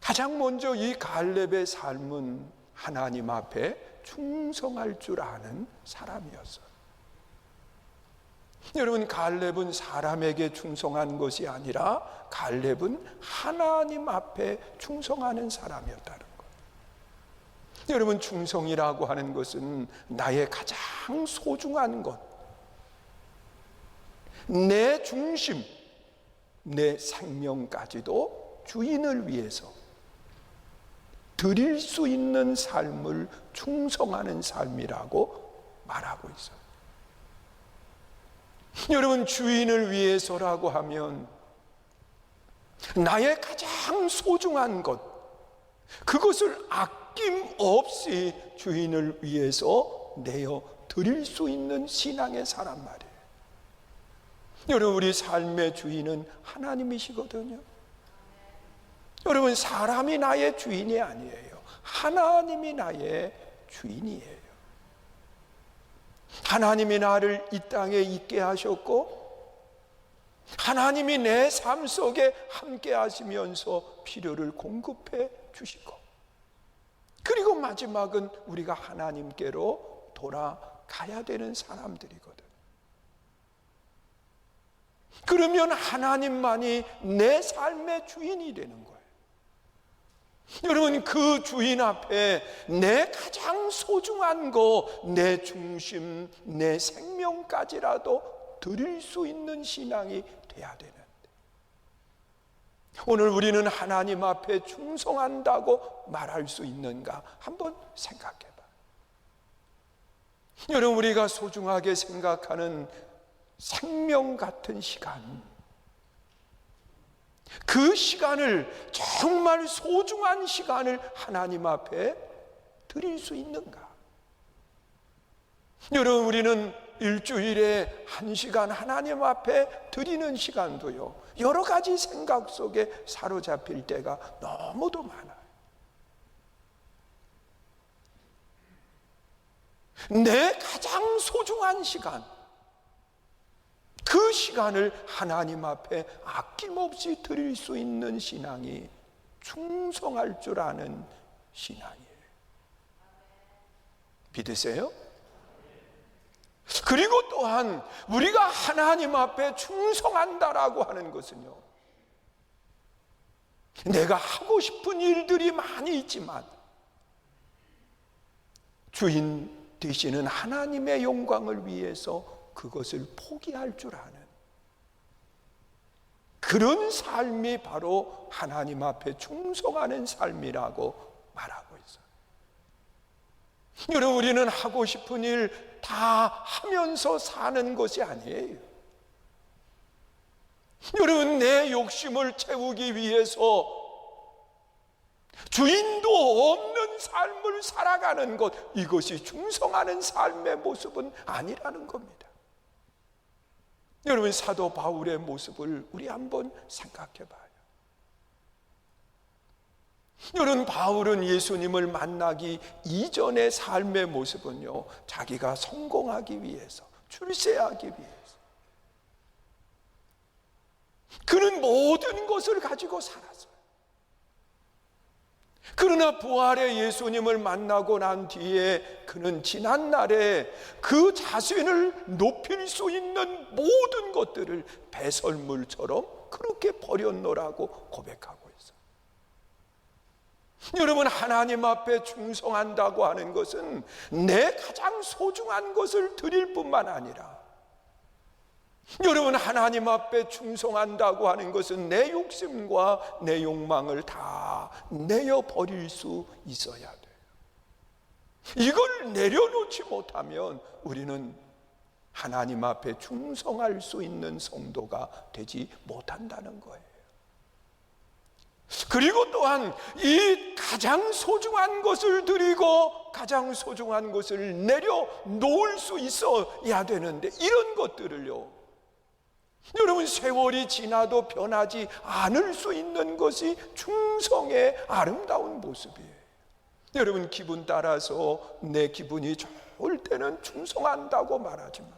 가장 먼저 이 갈렙의 삶은 하나님 앞에 충성할 줄 아는 사람이었어요. 여러분, 갈렙은 사람에게 충성한 것이 아니라 갈렙은 하나님 앞에 충성하는 사람이었다는 거예요. 여러분, 충성이라고 하는 것은 나의 가장 소중한 것, 내 중심, 내 생명까지도 주인을 위해서 드릴 수 있는 삶을 충성하는 삶이라고 말하고 있어요. 여러분, 주인을 위해서라고 하면 나의 가장 소중한 것, 그것을 아낌없이 주인을 위해서 내어 드릴 수 있는 신앙의 사람 말이에요. 여러분, 우리 삶의 주인은 하나님이시거든요. 여러분, 사람이 나의 주인이 아니에요. 하나님이 나의 주인이에요. 하나님이 나를 이 땅에 있게 하셨고, 하나님이 내 삶 속에 함께 하시면서 필요를 공급해 주시고, 그리고 마지막은 우리가 하나님께로 돌아가야 되는 사람들이거든. 그러면 하나님만이 내 삶의 주인이 되는 거예요. 여러분, 그 주인 앞에 내 가장 소중한 거, 내 중심, 내 생명까지라도 드릴 수 있는 신앙이 돼야 되는데, 오늘 우리는 하나님 앞에 충성한다고 말할 수 있는가 한번 생각해 봐요. 여러분, 우리가 소중하게 생각하는 생명 같은 시간, 그 시간을, 정말 소중한 시간을 하나님 앞에 드릴 수 있는가? 여러분, 우리는 일주일에 1시간 하나님 앞에 드리는 시간도요, 여러 가지 생각 속에 사로잡힐 때가 너무도 많아요. 내 가장 소중한 시간, 그 시간을 하나님 앞에 아낌없이 드릴 수 있는 신앙이 충성할 줄 아는 신앙이에요. 믿으세요? 그리고 또한 우리가 하나님 앞에 충성한다라고 하는 것은요, 내가 하고 싶은 일들이 많이 있지만 주인 되시는 하나님의 영광을 위해서 그것을 포기할 줄 아는 그런 삶이 바로 하나님 앞에 충성하는 삶이라고 말하고 있어요. 여러분, 우리는 하고 싶은 일 다 하면서 사는 것이 아니에요. 여러분, 내 욕심을 채우기 위해서 주인도 없는 삶을 살아가는 것, 이것이 충성하는 삶의 모습은 아니라는 겁니다. 여러분, 사도 바울의 모습을 우리 한번 생각해 봐요. 여러분, 바울은 예수님을 만나기 이전의 삶의 모습은요, 자기가 성공하기 위해서, 출세하기 위해서, 그는 모든 것을 가지고 살았어요. 그러나 부활의 예수님을 만나고 난 뒤에 그는 지난날에 그 자신을 높일 수 있는 모든 것들을 배설물처럼 그렇게 버렸노라고 고백하고 있어요. 여러분, 하나님 앞에 충성한다고 하는 것은 내 가장 소중한 것을 드릴 뿐만 아니라, 여러분, 하나님 앞에 충성한다고 하는 것은 내 욕심과 내 욕망을 다 내어버릴 수 있어야 돼요. 이걸 내려놓지 못하면 우리는 하나님 앞에 충성할 수 있는 성도가 되지 못한다는 거예요. 그리고 또한 이 가장 소중한 것을 드리고 가장 소중한 것을 내려놓을 수 있어야 되는데, 이런 것들을요, 여러분, 세월이 지나도 변하지 않을 수 있는 것이 충성의 아름다운 모습이에요. 여러분, 기분 따라서 내 기분이 좋을 때는 충성한다고 말하지만,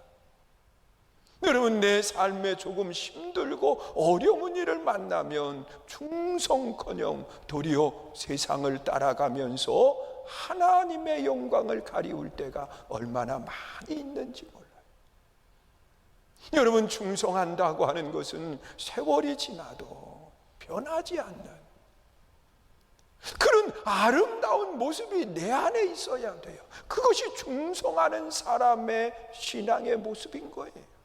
여러분, 내 삶에 조금 힘들고 어려운 일을 만나면 충성커녕 도리어 세상을 따라가면서 하나님의 영광을 가리울 때가 얼마나 많이 있는지 몰라요. 여러분, 충성한다고 하는 것은 세월이 지나도 변하지 않는 그런 아름다운 모습이 내 안에 있어야 돼요. 그것이 충성하는 사람의 신앙의 모습인 거예요.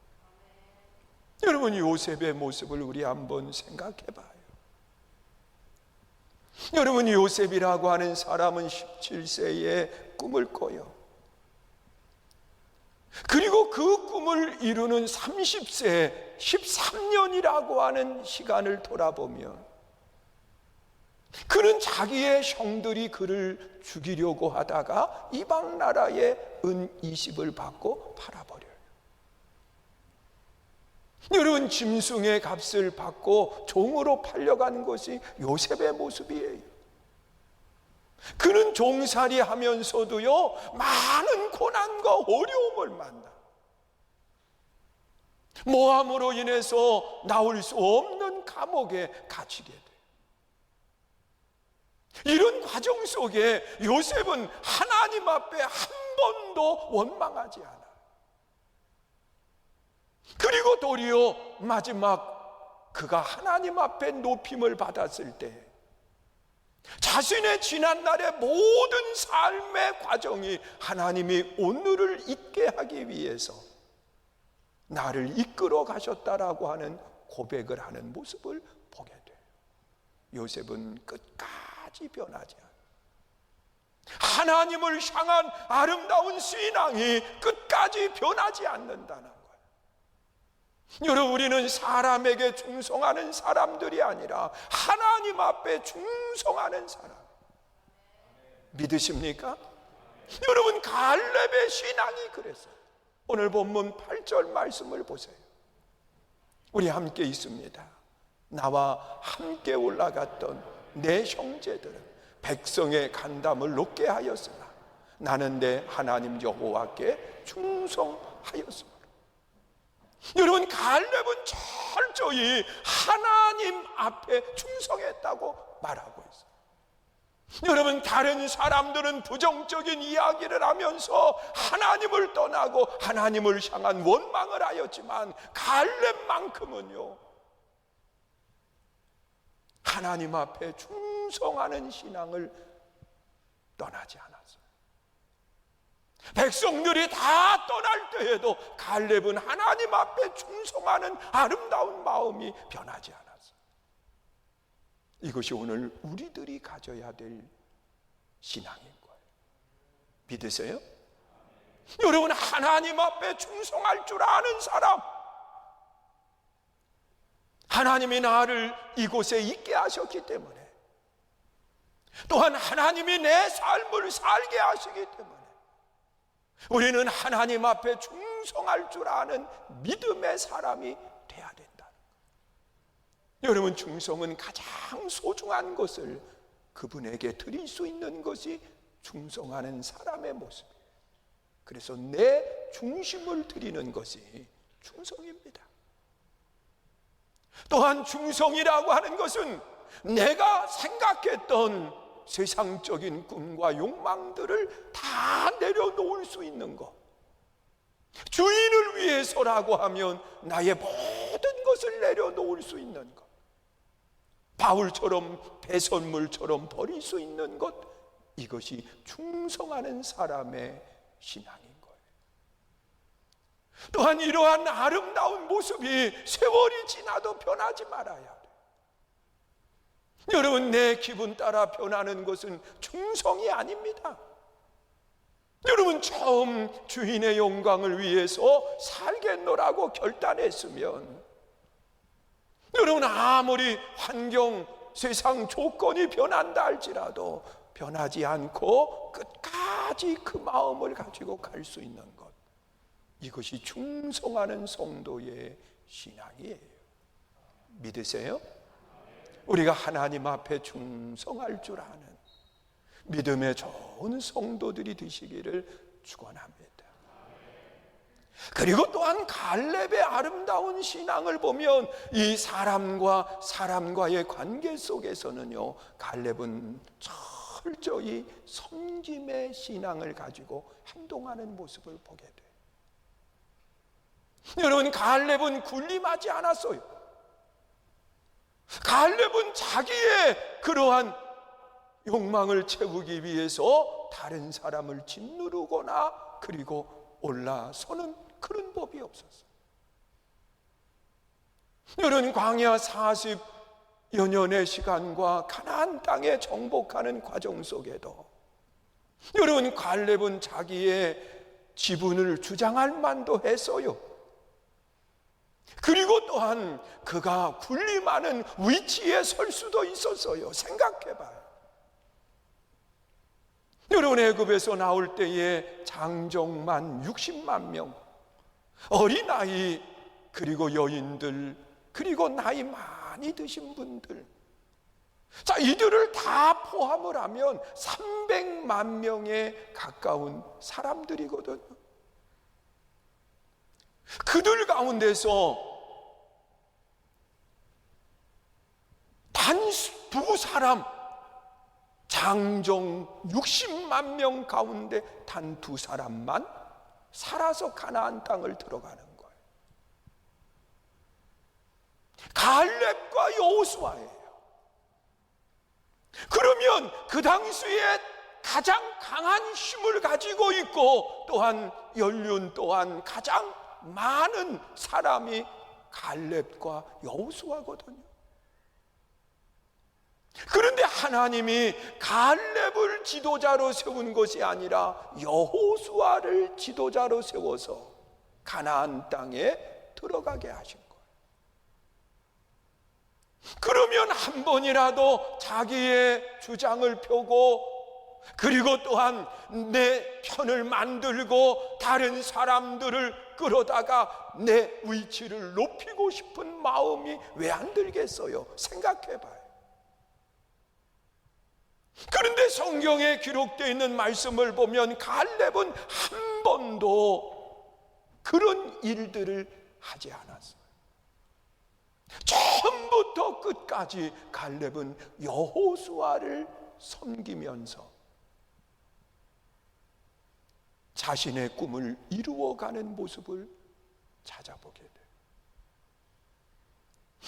여러분, 요셉의 모습을 우리 한번 생각해 봐요. 여러분, 요셉이라고 하는 사람은 17세에 꿈을 꿔요. 그리고 그 꿈을 이루는 30세 13년이라고 하는 시간을 돌아보면 그는 자기의 형들이 그를 죽이려고 하다가 이방 나라에 은 20을 받고 팔아버려요. 여러분, 짐승의 값을 받고 종으로 팔려간 것이 요셉의 모습이에요. 그는 종살이 하면서도요, 많은 고난과 어려움을 만나 모함으로 인해서 나올 수 없는 감옥에 갇히게 돼요. 이런 과정 속에 요셉은 하나님 앞에 한 번도 원망하지 않아요. 그리고 도리어 마지막 그가 하나님 앞에 높임을 받았을 때 자신의 지난날의 모든 삶의 과정이 하나님이 오늘을 있게 하기 위해서 나를 이끌어 가셨다라고 하는 고백을 하는 모습을 보게 돼요. 요셉은 끝까지 변하지 않아요. 하나님을 향한 아름다운 신앙이 끝까지 변하지 않는다는 거예요. 여러분, 우리는 사람에게 충성하는 사람들이 아니라 하나님 앞에 충성하는 사람. 믿으십니까? 여러분, 갈렙의 신앙이 그랬어요. 오늘 본문 8절 말씀을 보세요. 우리 함께 있습니다. 나와 함께 올라갔던 내 형제들은 백성의 간담을 높게 하였으나 나는 내 하나님 여호와께 충성하였습니다. 여러분, 갈렙은 철저히 하나님 앞에 충성했다고 말하고 있어요. 여러분, 다른 사람들은 부정적인 이야기를 하면서 하나님을 떠나고 하나님을 향한 원망을 하였지만 갈렙만큼은요, 하나님 앞에 충성하는 신앙을 떠나지 않았어요. 백성들이 다 떠날 때에도 갈렙은 하나님 앞에 충성하는 아름다운 마음이 변하지 않았어요. 이것이 오늘 우리들이 가져야 될 신앙인 거예요. 믿으세요? 여러분, 하나님 앞에 충성할 줄 아는 사람, 하나님이 나를 이곳에 있게 하셨기 때문에, 또한 하나님이 내 삶을 살게 하시기 때문에 우리는 하나님 앞에 충성할 줄 아는 믿음의 사람이 돼야 된다. 여러분, 충성은 가장 소중한 것을 그분에게 드릴 수 있는 것이 충성하는 사람의 모습이에요. 그래서 내 중심을 드리는 것이 충성입니다. 또한 충성이라고 하는 것은 내가 생각했던 세상적인 꿈과 욕망들을 다 내려놓을 수 있는 것, 주인을 위해서라고 하면 나의 모든 것을 내려놓을 수 있는 것, 바울처럼 배선물처럼 버릴 수 있는 것, 이것이 충성하는 사람의 신앙인 거예요. 또한 이러한 아름다운 모습이 세월이 지나도 변하지 말아야 돼요. 여러분, 내 기분 따라 변하는 것은 충성이 아닙니다. 여러분, 처음 주인의 영광을 위해서 살겠노라고 결단했으면 여러분, 아무리 환경, 세상 조건이 변한다 할지라도 변하지 않고 끝까지 그 마음을 가지고 갈 수 있는 것, 이것이 충성하는 성도의 신앙이에요. 믿으세요? 우리가 하나님 앞에 충성할 줄 아는 믿음의 좋은 성도들이 되시기를 축원합니다. 그리고 또한 갈렙의 아름다운 신앙을 보면 이 사람과의 관계 속에서는요, 갈렙은 철저히 섬김의 신앙을 가지고 행동하는 모습을 보게 돼요. 여러분, 갈렙은 군림하지 않았어요. 갈렙은 자기의 그러한 욕망을 채우기 위해서 다른 사람을 짓누르거나 그리고 올라서는 그런 법이 없었어요. 여러분, 광야 40여 년의 시간과 가나안 땅에 정복하는 과정 속에도 여러분, 갈렙은 자기의 지분을 주장할 만도 했어요. 그리고 또한 그가 군림하는 위치에 설 수도 있었어요. 생각해봐요. 여러분, 애굽에서 나올 때에 장정만 60만 명, 어린아이, 그리고 여인들, 그리고 나이 많이 드신 분들, 자, 이들을 다 포함을 하면 300만 명에 가까운 사람들이거든요. 그들 가운데서 단 두 사람, 장정 60만 명 가운데 단 두 사람만 살아서 가나안 땅을 들어가는 거예요. 갈렙과 여호수아예요. 그러면 그 당시에 가장 강한 힘을 가지고 있고 또한 연륜 또한 가장 많은 사람이 갈렙과 여호수아거든요. 그런데 하나님이 갈렙을 지도자로 세운 것이 아니라 여호수아를 지도자로 세워서 가나안 땅에 들어가게 하신 거예요. 그러면 한 번이라도 자기의 주장을 펴고 그리고 또한 내 편을 만들고 다른 사람들을 끌어다가 내 위치를 높이고 싶은 마음이 왜 안 들겠어요? 생각해봐요. 그런데 성경에 기록되어 있는 말씀을 보면 갈렙은 한 번도 그런 일들을 하지 않았어요. 처음부터 끝까지 갈렙은 여호수아를 섬기면서 자신의 꿈을 이루어가는 모습을 찾아보게 돼요.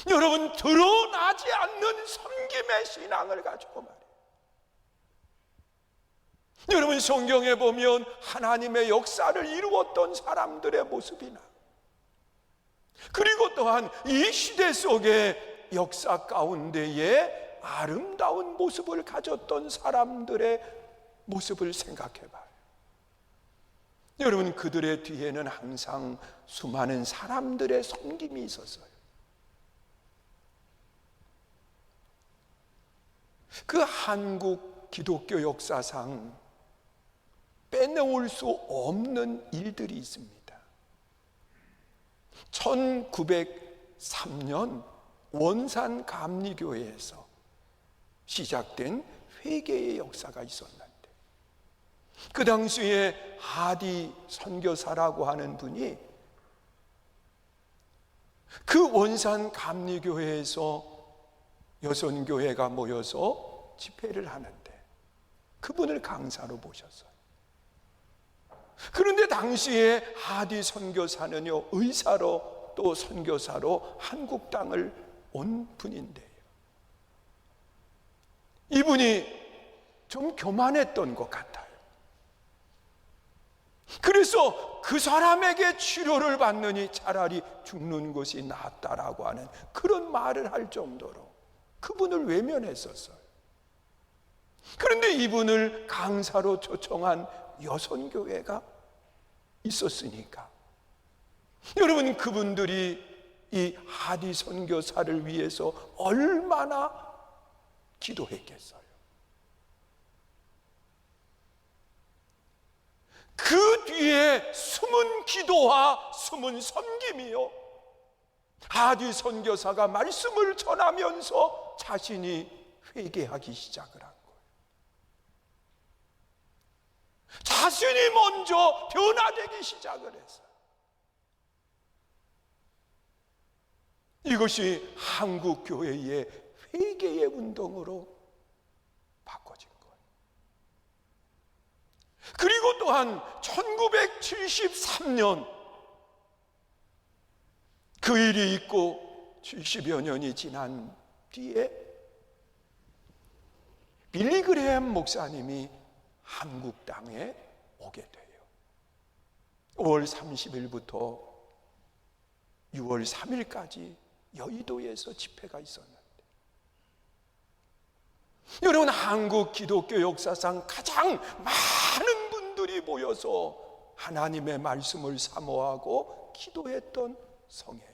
여러분, 드러나지 않는 섬김의 신앙을 가지고 말이에요. 여러분, 성경에 보면 하나님의 역사를 이루었던 사람들의 모습이나 그리고 또한 이 시대 속에 역사 가운데에 아름다운 모습을 가졌던 사람들의 모습을 생각해 봐요. 여러분, 그들의 뒤에는 항상 수많은 사람들의 섬김이 있었어요. 그 한국 기독교 역사상 빼놓을 수 없는 일들이 있습니다. 1903년 원산 감리교회에서 시작된 회개의 역사가 있었는데 그 당시에 하디 선교사라고 하는 분이 그 원산 감리교회에서 여선교회가 모여서 집회를 하는데 그분을 강사로 모셨어요. 그런데 당시에 하디 선교사는요, 의사로 또 선교사로 한국 땅을 온 분인데요, 이분이 좀 교만했던 것 같아요. 그래서 그 사람에게 치료를 받느니 차라리 죽는 것이 낫다라고 하는 그런 말을 할 정도로 그분을 외면했었어요. 그런데 이분을 강사로 초청한 여선교회가 있었으니까 여러분, 그분들이 이 하디 선교사를 위해서 얼마나 기도했겠어요. 그 뒤에 숨은 기도와 숨은 섬김이요, 하디 선교사가 말씀을 전하면서 자신이 회개하기 시작을 한 거예요. 자신이 먼저 변화되기 시작을 했어요. 이것이 한국 교회의 회개의 운동으로 바꿔진 거예요. 그리고 또한 1973년 그 일이 있고 70여 년이 지난 뒤에 빌리 그레이엄 목사님이 한국 땅에 오게 돼요. 5월 30일부터 6월 3일까지 여의도에서 집회가 있었는데, 여러분, 한국 기독교 역사상 가장 많은 분들이 모여서 하나님의 말씀을 사모하고 기도했던 성회예요.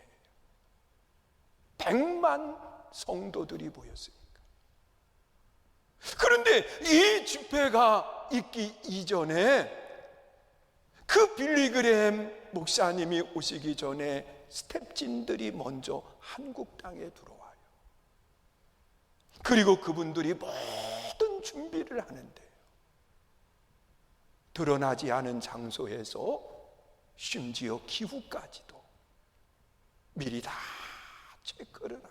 100만 성도들이 모였으니까. 그런데 이 집회가 있기 이전에 그 빌리 그레이엄 목사님이 오시기 전에 스텝진들이 먼저 한국 땅에 들어와요. 그리고 그분들이 모든 준비를 하는데요, 드러나지 않은 장소에서 심지어 기후까지도 미리 다 체크를 하고,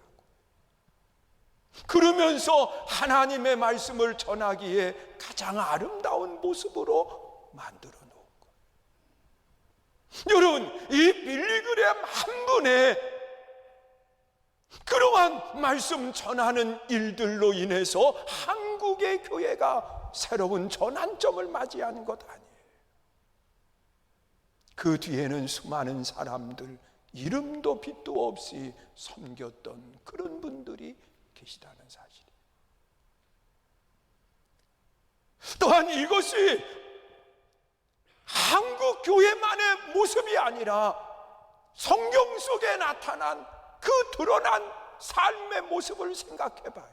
그러면서 하나님의 말씀을 전하기에 가장 아름다운 모습으로 만들어 놓은 거예요. 여러분, 이 빌리 그레이엄 한 분의 그러한 말씀 전하는 일들로 인해서 한국의 교회가 새로운 전환점을 맞이하는 것 아니에요. 그 뒤에는 수많은 사람들, 이름도 빛도 없이 섬겼던 그런 분들이 계시다는 사실이에요. 또한 이것이 한국 교회만의 모습이 아니라 성경 속에 나타난 그 드러난 삶의 모습을 생각해 봐요.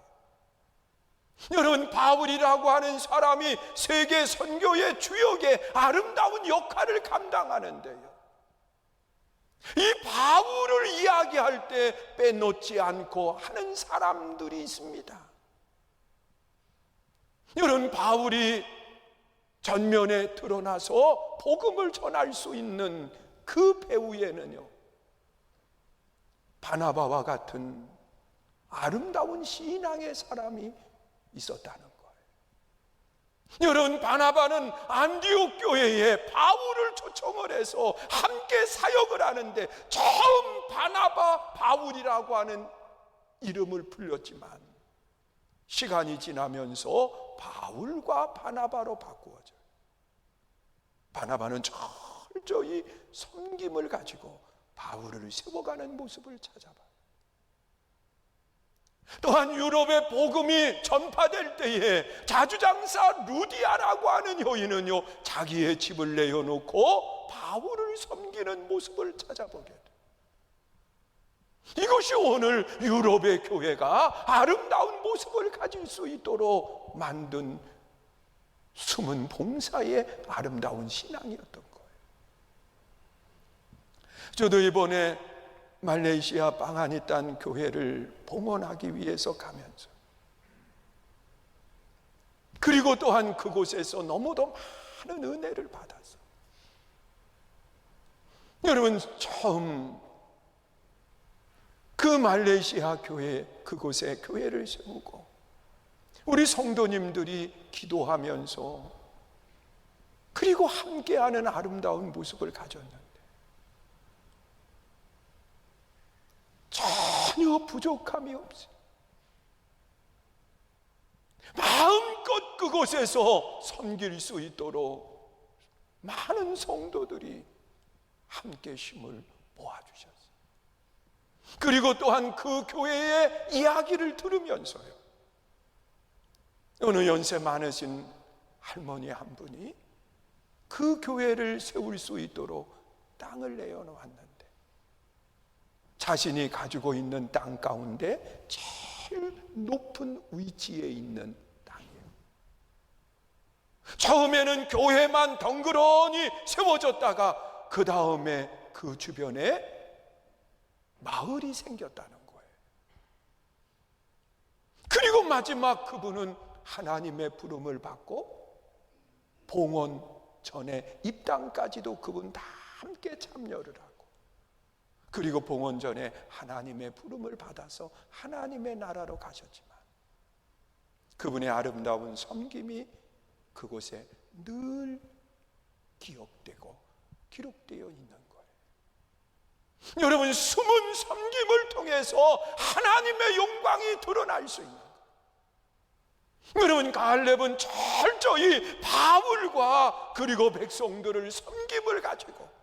여러분, 바울이라고 하는 사람이 세계 선교의 주역의 아름다운 역할을 감당하는데요, 이 바울을 이야기할 때 빼놓지 않고 하는 사람들이 있습니다. 여러분, 바울이 전면에 드러나서 복음을 전할 수 있는 그 배후에는요, 바나바와 같은 아름다운 신앙의 사람이 있었다는 거예요. 여러분, 바나바는 안디옥 교회에 바울을 초청을 해서 함께 사역을 하는데 처음 바나바, 바울이라고 하는 이름을 불렸지만 시간이 지나면서 바울과 바나바로 바꾸어져요. 바나바는 철저히 섬김을 가지고 바울을 세워가는 모습을 찾아봐요. 또한 유럽의 복음이 전파될 때에 자주장사 루디아라고 하는 여인은요, 자기의 집을 내어놓고 바울을 섬기는 모습을 찾아보게 돼요. 이것이 오늘 유럽의 교회가 아름다운 모습을 가질 수 있도록 만든 숨은 봉사의 아름다운 신앙이었던 거예요. 저도 이번에 말레이시아 방하니탄 교회를 봉헌하기 위해서 가면서, 그리고 또한 그곳에서 너무도 많은 은혜를 받아서, 여러분, 처음 그 말레이시아 교회, 그곳에 교회를 세우고 우리 성도님들이 기도하면서 그리고 함께하는 아름다운 모습을 가졌는데 전혀 부족함이 없어요. 마음껏 그곳에서 섬길 수 있도록 많은 성도들이 함께 힘을 모아주셨어요. 그리고 또한 그 교회의 이야기를 들으면서요, 어느 연세 많으신 할머니 한 분이 그 교회를 세울 수 있도록 땅을 내어놓았는데 자신이 가지고 있는 땅 가운데 제일 높은 위치에 있는 땅이에요. 처음에는 교회만 덩그러니 세워졌다가 그 다음에 그 주변에 마을이 생겼다는 거예요. 그리고 마지막 그분은 하나님의 부름을 받고 봉헌 전에 입당까지도 그분 다 함께 참여를 하고, 그리고 봉헌전에 하나님의 부름을 받아서 하나님의 나라로 가셨지만 그분의 아름다운 섬김이 그곳에 늘 기억되고 기록되어 있는 거예요. 여러분, 숨은 섬김을 통해서 하나님의 영광이 드러날 수 있는 거예요. 여러분, 갈렙은 철저히 바울과 그리고 백성들을 섬김을 가지고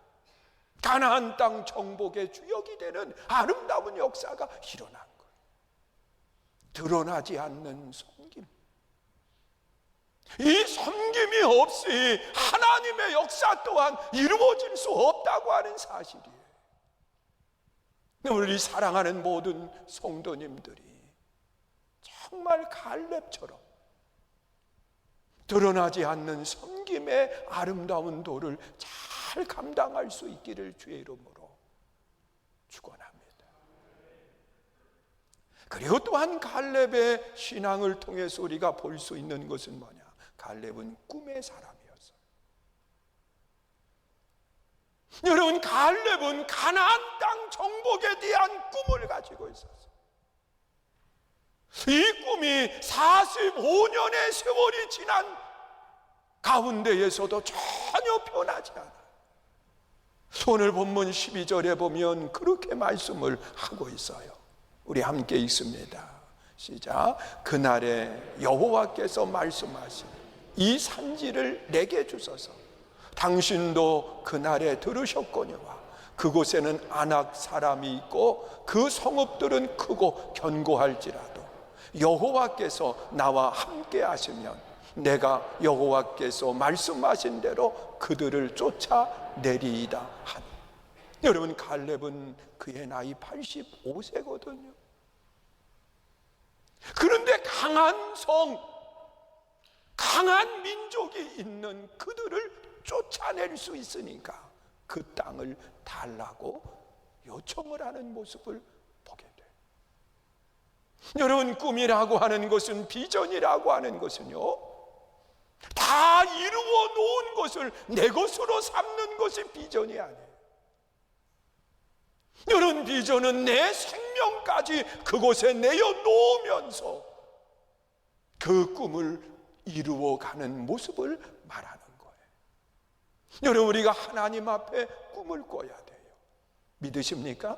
가나안 땅 정복의 주역이 되는 아름다운 역사가 일어난 거예요. 드러나지 않는 섬김. 이 섬김이 없이 하나님의 역사 또한 이루어질 수 없다고 하는 사실이에요. 우리 사랑하는 모든 성도님들이 정말 갈렙처럼 드러나지 않는 섬김의 아름다운 도를 잘 감당할 수 있기를 주의 이름으로 축원합니다. 그리고 또한 갈렙의 신앙을 통해서 우리가 볼 수 있는 것은 뭐냐? 갈렙은 꿈의 사람이었어요. 여러분, 갈렙은 가나안 땅 정복에 대한 꿈을 가지고 있었어요. 이 꿈이 45년의 세월이 지난 가운데에서도 전혀 변하지 않아요. 오늘 본문 12절에 보면 그렇게 말씀을 하고 있어요. 우리 함께 읽습니다. 시작. 그날에 여호와께서 말씀하신 이 산지를 내게 주소서. 당신도 그날에 들으셨거니와 그곳에는 아낙 사람이 있고 그 성읍들은 크고 견고할지라도 여호와께서 나와 함께 하시면 내가 여호와께서 말씀하신 대로 그들을 쫓아내리이다 하니. 여러분, 갈렙은 그의 나이 85세거든요. 그런데 강한 성, 강한 민족이 있는 그들을 쫓아낼 수 있으니까 그 땅을 달라고 요청을 하는 모습을 보게 돼요. 여러분, 꿈이라고 하는 것은, 비전이라고 하는 것은요, 다 이루어 놓은 것을 내 것으로 삼는 것이 비전이 아니에요. 여러분, 비전은 내 생명까지 그곳에 내어놓으면서 그 꿈을 이루어가는 모습을 말하는 거예요. 여러분, 우리가 하나님 앞에 꿈을 꿔야 돼요. 믿으십니까?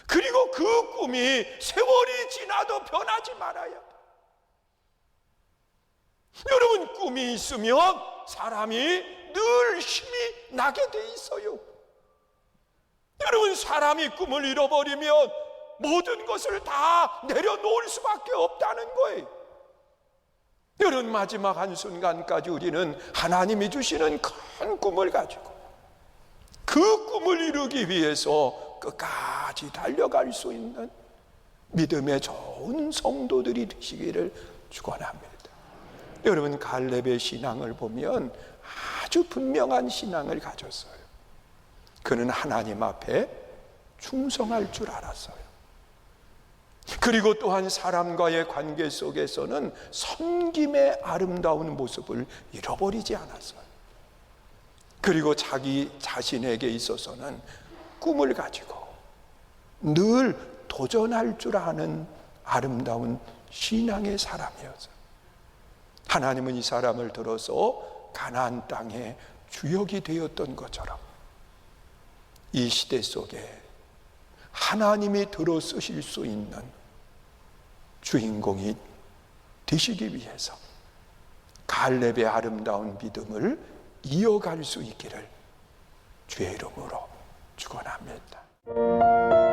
그리고 그 꿈이 세월이 지나도 변하지 말아야 돼요. 여러분, 꿈이 있으면 사람이 늘 힘이 나게 돼 있어요. 여러분, 사람이 꿈을 잃어버리면 모든 것을 다 내려놓을 수밖에 없다는 거예요. 여러분, 마지막 한순간까지 우리는 하나님이 주시는 큰 꿈을 가지고 그 꿈을 이루기 위해서 끝까지 달려갈 수 있는 믿음의 좋은 성도들이 되시기를 축원합니다. 여러분, 갈렙의 신앙을 보면 아주 분명한 신앙을 가졌어요. 그는 하나님 앞에 충성할 줄 알았어요. 그리고 또한 사람과의 관계 속에서는 섬김의 아름다운 모습을 잃어버리지 않았어요. 그리고 자기 자신에게 있어서는 꿈을 가지고 늘 도전할 줄 아는 아름다운 신앙의 사람이었어요. 하나님은 이 사람을 들어서 가나안 땅의 주역이 되었던 것처럼 이 시대 속에 하나님이 들어 쓰실 수 있는 주인공이 되시기 위해서 갈렙의 아름다운 믿음을 이어갈 수 있기를 주의 이름으로 축원합니다.